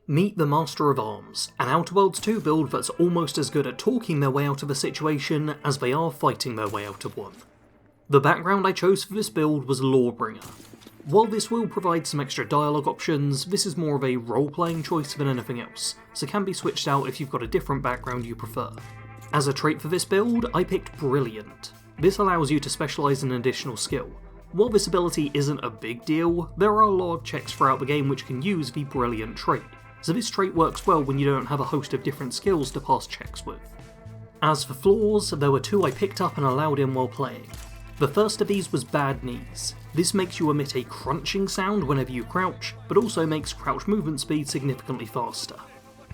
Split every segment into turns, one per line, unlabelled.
Meet the Master of Arms, an Outer Worlds 2 build that's almost as good at talking their way out of a situation as they are fighting their way out of one. The background I chose for this build was Lawbringer. While this will provide some extra dialogue options, this is more of a role-playing choice than anything else, so can be switched out if you've got a different background you prefer. As a trait for this build, I picked Brilliant. This allows you to specialise in an additional skill. While this ability isn't a big deal, there are a lot of checks throughout the game which can use the Brilliant trait, so this trait works well when you don't have a host of different skills to pass checks with. As for flaws, there were two I picked up and allowed in while playing. The first of these was Bad Knees. This makes you emit a crunching sound whenever you crouch, but also makes crouch movement speed significantly faster.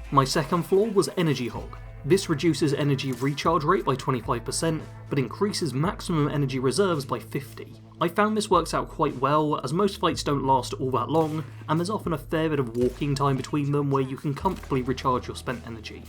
My second flaw was Energy Hog. This reduces energy recharge rate by 25%, but increases maximum energy reserves by 50%. I found this works out quite well, as most fights don't last all that long, and there's often a fair bit of walking time between them where you can comfortably recharge your spent energy.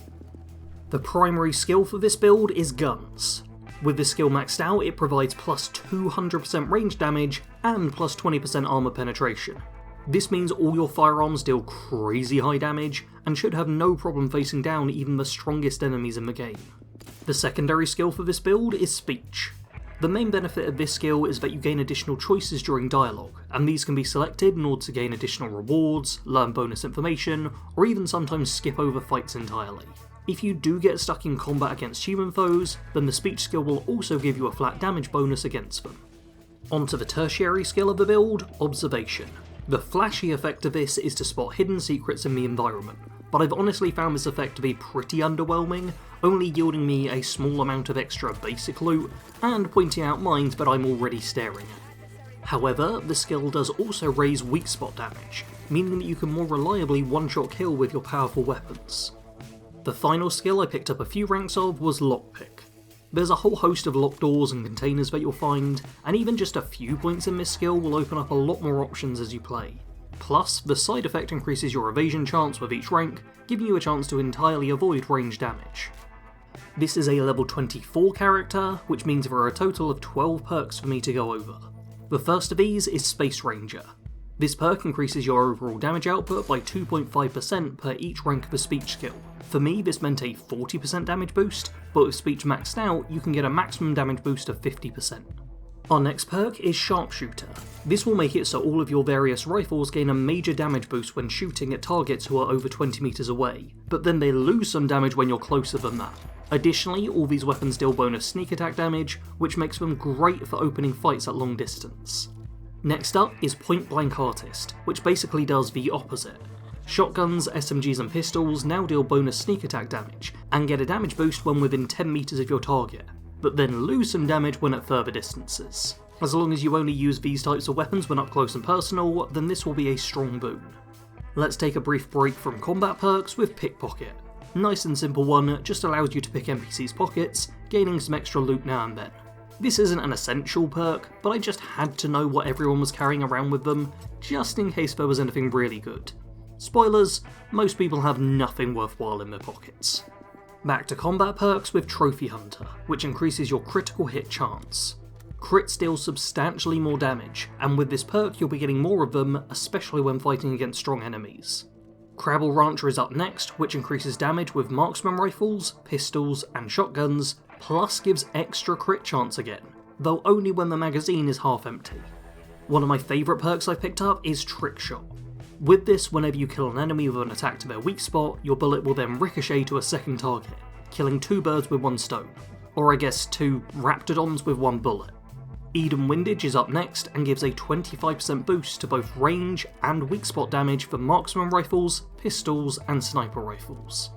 The primary skill for this build is Guns. With this skill maxed out, it provides plus 200% range damage and plus 20% armor penetration. This means all your firearms deal crazy high damage, and should have no problem facing down even the strongest enemies in the game. The secondary skill for this build is Speech. The main benefit of this skill is that you gain additional choices during dialogue, and these can be selected in order to gain additional rewards, learn bonus information, or even sometimes skip over fights entirely. If you do get stuck in combat against human foes, then the Speech skill will also give you a flat damage bonus against them. Onto the tertiary skill of the build, Observation. The flashy effect of this is to spot hidden secrets in the environment, but I've honestly found this effect to be pretty underwhelming, only yielding me a small amount of extra basic loot, and pointing out mines that I'm already staring at. However, the skill does also raise weak spot damage, meaning that you can more reliably one-shot kill with your powerful weapons. The final skill I picked up a few ranks of was Lockpick. There's a whole host of locked doors and containers that you'll find, and even just a few points in this skill will open up a lot more options as you play. Plus, the side effect increases your evasion chance with each rank, giving you a chance to entirely avoid range damage. This is a level 24 character, which means there are a total of 12 perks for me to go over. The first of these is Space Ranger. This perk increases your overall damage output by 2.5% per each rank of the Speech skill. For me, this meant a 40% damage boost, but with Speech maxed out, you can get a maximum damage boost of 50%. Our next perk is Sharpshooter. This will make it so all of your various rifles gain a major damage boost when shooting at targets who are over 20 meters away, but then they lose some damage when you're closer than that. Additionally, all these weapons deal bonus sneak attack damage, which makes them great for opening fights at long distance. Next up is Point Blank Artist, which basically does the opposite. Shotguns, SMGs and pistols now deal bonus sneak attack damage, and get a damage boost when within 10 meters of your target, but then lose some damage when at further distances. As long as you only use these types of weapons when up close and personal, then this will be a strong boon. Let's take a brief break from combat perks with Pickpocket. Nice and simple one, just allows you to pick NPCs' pockets, gaining some extra loot now and then. This isn't an essential perk, but I just had to know what everyone was carrying around with them, just in case there was anything really good. Spoilers, most people have nothing worthwhile in their pockets. Back to combat perks with Trophy Hunter, which increases your critical hit chance. Crits deal substantially more damage, and with this perk you'll be getting more of them, especially when fighting against strong enemies. Crabble Rancher is up next, which increases damage with marksman rifles, pistols, and shotguns, plus gives extra crit chance again, though only when the magazine is half empty. One of my favourite perks I've picked up is Trick Shot. With this, whenever you kill an enemy with an attack to their weak spot, your bullet will then ricochet to a second target, killing two birds with one stone. Or I guess two raptidons with one bullet. Eden Windage is up next and gives a 25% boost to both range and weak spot damage for marksman rifles, pistols, and sniper rifles.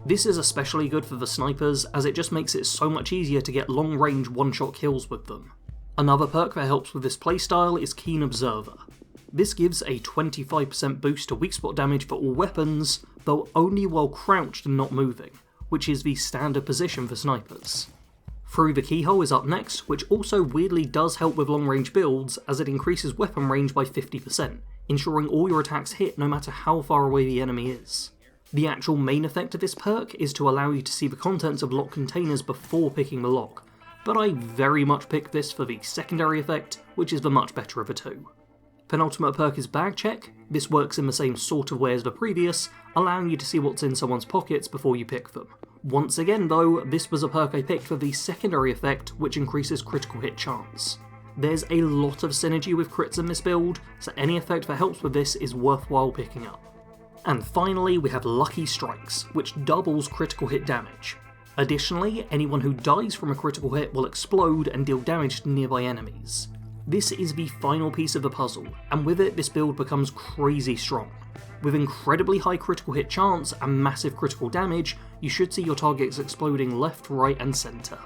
This is especially good for the snipers, as it just makes it so much easier to get long range one-shot kills with them. Another perk that helps with this playstyle is Keen Observer. This gives a 25% boost to weak spot damage for all weapons, though only while crouched and not moving, which is the standard position for snipers. Through the Keyhole is up next, which also weirdly does help with long range builds, as it increases weapon range by 50%, ensuring all your attacks hit no matter how far away the enemy is. The actual main effect of this perk is to allow you to see the contents of locked containers before picking the lock, but I very much picked this for the secondary effect, which is the much better of the two. Penultimate perk is Bag Check. This works in the same sort of way as the previous, allowing you to see what's in someone's pockets before you pick them. Once again though, this was a perk I picked for the secondary effect, which increases critical hit chance. There's a lot of synergy with crits in this build, so any effect that helps with this is worthwhile picking up. And finally, we have Lucky Strikes, which doubles critical hit damage. Additionally, anyone who dies from a critical hit will explode and deal damage to nearby enemies. This is the final piece of the puzzle, and with it this build becomes crazy strong. With incredibly high critical hit chance and massive critical damage, you should see your targets exploding left, right and centre.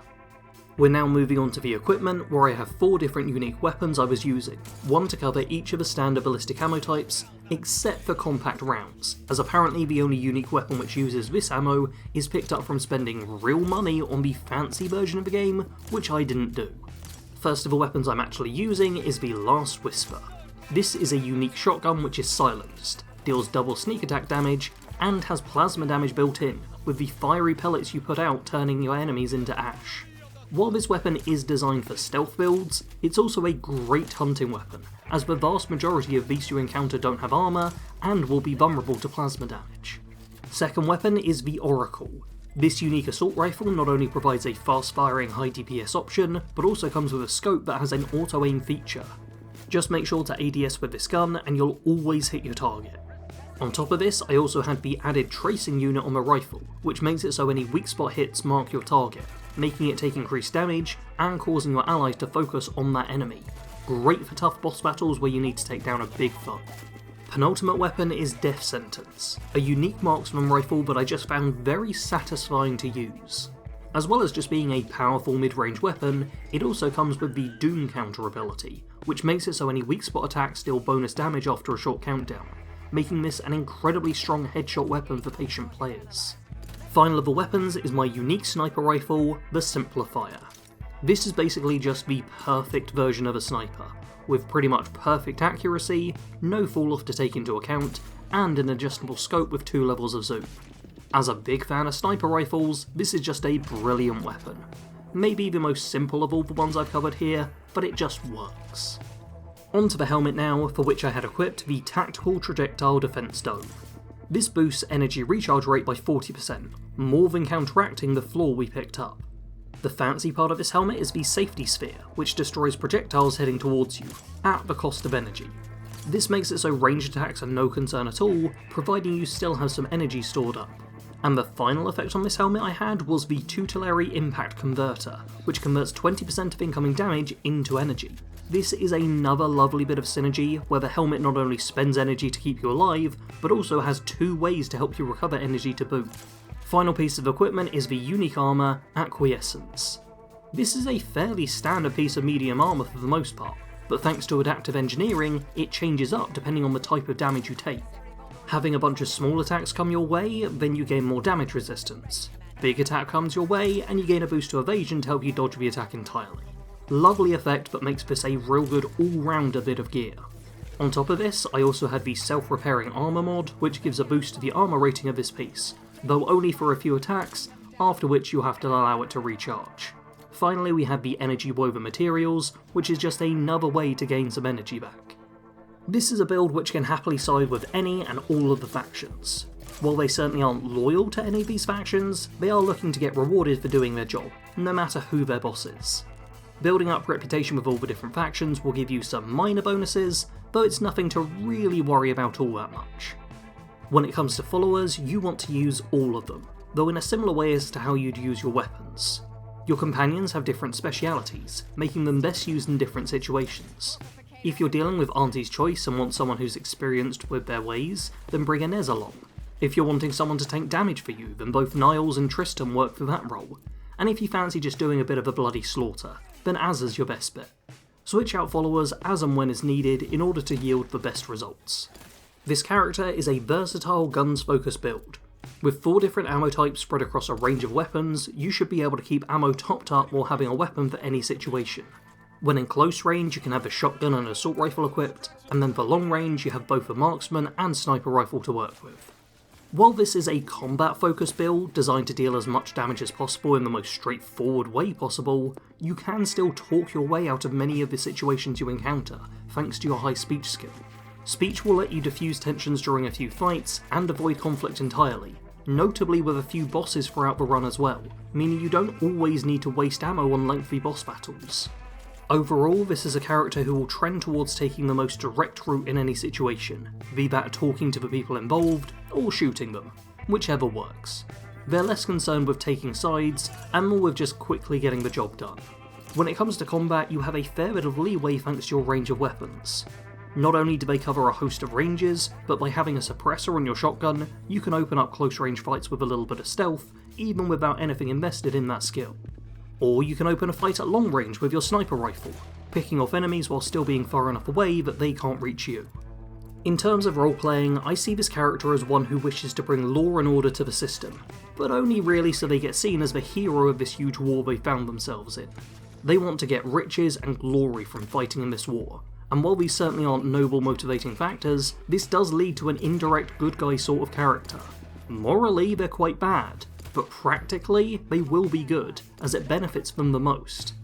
We're now moving on to the equipment, where I have 4 different unique weapons I was using, one to cover each of the standard ballistic ammo types, except for compact rounds, as apparently the only unique weapon which uses this ammo is picked up from spending real money on the fancy version of the game, which I didn't do. First of the weapons I'm actually using is the Last Whisper. This is a unique shotgun which is silenced, deals double sneak attack damage, and has plasma damage built in, with the fiery pellets you put out turning your enemies into ash. While this weapon is designed for stealth builds, it's also a great hunting weapon, as the vast majority of beasts you encounter don't have armour and will be vulnerable to plasma damage. Second weapon is the Oracle. This unique assault rifle not only provides a fast-firing high DPS option, but also comes with a scope that has an auto-aim feature. Just make sure to ADS with this gun and you'll always hit your target. On top of this, I also had the added tracing unit on the rifle, which makes it so any weak spot hits mark your target, making it take increased damage and causing your allies to focus on that enemy. Great for tough boss battles where you need to take down a big foe. Penultimate weapon is Death Sentence, a unique marksman rifle that I just found very satisfying to use. As well as just being a powerful mid-range weapon, it also comes with the Doom counter ability, which makes it so any weak spot attacks deal bonus damage after a short countdown, making this an incredibly strong headshot weapon for patient players. Final of the weapons is my unique sniper rifle, the Simplifier. This is basically just the perfect version of a sniper, with pretty much perfect accuracy, no fall off to take into account, and an adjustable scope with 2 levels of zoom. As a big fan of sniper rifles, this is just a brilliant weapon. Maybe the most simple of all the ones I've covered here, but it just works. Onto the helmet now, for which I had equipped the Tactical Trajectile Defense Dome. This boosts energy recharge rate by 40%, more than counteracting the flaw we picked up. The fancy part of this helmet is the Safety Sphere, which destroys projectiles heading towards you, at the cost of energy. This makes it so ranged attacks are no concern at all, providing you still have some energy stored up. And the final effect on this helmet I had was the Tutelary Impact Converter, which converts 20% of incoming damage into energy. This is another lovely bit of synergy, where the helmet not only spends energy to keep you alive, but also has 2 ways to help you recover energy to boot. Final piece of equipment is the unique armour, Acquiescence. This is a fairly standard piece of medium armour for the most part, but thanks to adaptive engineering, it changes up depending on the type of damage you take. Having a bunch of small attacks come your way, then you gain more damage resistance. Big attack comes your way, and you gain a boost to evasion to help you dodge the attack entirely. Lovely effect, but makes this a real good all-rounder bit of gear. On top of this, I also had the self-repairing armour mod, which gives a boost to the armour rating of this piece, though only for a few attacks, after which you have to allow it to recharge. Finally, we have the energy woven materials, which is just another way to gain some energy back. This is a build which can happily side with any and all of the factions. While they certainly aren't loyal to any of these factions, they are looking to get rewarded for doing their job, no matter who their boss is. Building up reputation with all the different factions will give you some minor bonuses, though it's nothing to really worry about all that much. When it comes to followers, you want to use all of them, though in a similar way as to how you'd use your weapons. Your companions have different specialities, making them best used in different situations. If you're dealing with Auntie's Choice and want someone who's experienced with their ways, then bring Inez along. If you're wanting someone to tank damage for you, then both Niles and Tristan work for that role. And if you fancy just doing a bit of a bloody slaughter, then Azza's your best bet. Switch out followers as and when is needed in order to yield the best results. This character is a versatile guns focused build. With 4 different ammo types spread across a range of weapons, you should be able to keep ammo topped up while having a weapon for any situation. When in close range, you can have a shotgun and assault rifle equipped, and then for long range you have both a marksman and sniper rifle to work with. While this is a combat focused build designed to deal as much damage as possible in the most straightforward way possible, you can still talk your way out of many of the situations you encounter, thanks to your high speech skill. Speech will let you diffuse tensions during a few fights and avoid conflict entirely, notably with a few bosses throughout the run as well, meaning you don't always need to waste ammo on lengthy boss battles. Overall, this is a character who will trend towards taking the most direct route in any situation, be that talking to the people involved or shooting them, whichever works. They're less concerned with taking sides and more with just quickly getting the job done. When it comes to combat, you have a fair bit of leeway thanks to your range of weapons. Not only do they cover a host of ranges, but by having a suppressor on your shotgun, you can open up close range fights with a little bit of stealth, even without anything invested in that skill. Or you can open a fight at long range with your sniper rifle, picking off enemies while still being far enough away that they can't reach you. In terms of role-playing, I see this character as one who wishes to bring law and order to the system, but only really so they get seen as the hero of this huge war they found themselves in. They want to get riches and glory from fighting in this war, and while these certainly aren't noble motivating factors, this does lead to an indirect good guy sort of character. Morally, they're quite bad, but practically, they will be good, as it benefits them the most.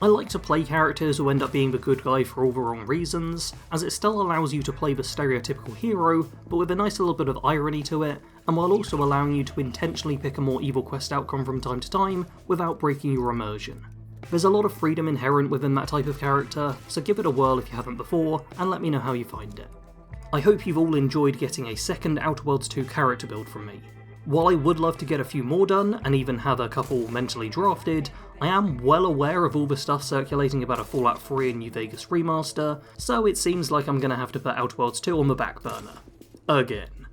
I like to play characters who end up being the good guy for all the wrong reasons, as it still allows you to play the stereotypical hero, but with a nice little bit of irony to it, and while also allowing you to intentionally pick a more evil quest outcome from time to time without breaking your immersion. There's a lot of freedom inherent within that type of character, so give it a whirl if you haven't before, and let me know how you find it. I hope you've all enjoyed getting a second Outer Worlds 2 character build from me. While I would love to get a few more done, and even have a couple mentally drafted, I am well aware of all the stuff circulating about a Fallout 3 and New Vegas remaster, so it seems like I'm going to have to put Outer Worlds 2 on the back burner. Again.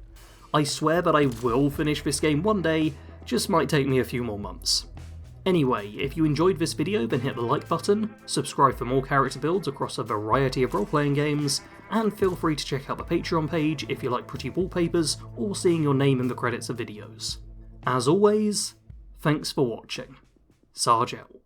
I swear that I will finish this game one day, just might take me a few more months. Anyway, if you enjoyed this video then hit the like button, subscribe for more character builds across a variety of role-playing games, and feel free to check out the Patreon page if you like pretty wallpapers or seeing your name in the credits of videos. As always, thanks for watching. Sarge out.